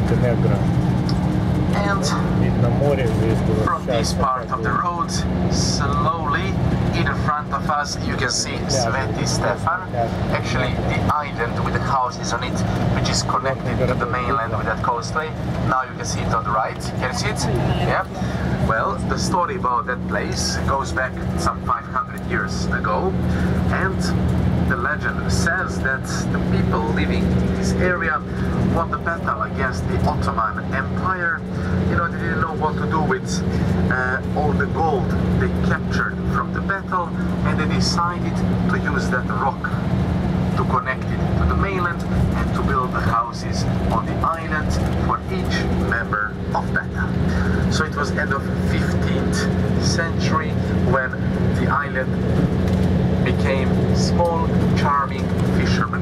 Montenegro. And Видно море здесь было. from this part of the road, slowly in front of us you can see Sveti Stefan. Actually the island with the houses on it, which is connected to the mainland with that causeway. Now you can see it on the right. Can you see it? Yeah. Well, the story about that place goes back some 500 years ago, and the legend says that the people living in this area won the battle against the Ottoman Empire. You know, they didn't know what to do with all the gold they captured from the battle, and they decided to use that rock to connect it to the mainland and to build the houses on the island for each member of Beta. So it was end of 15th century when the island became small, charming fishermen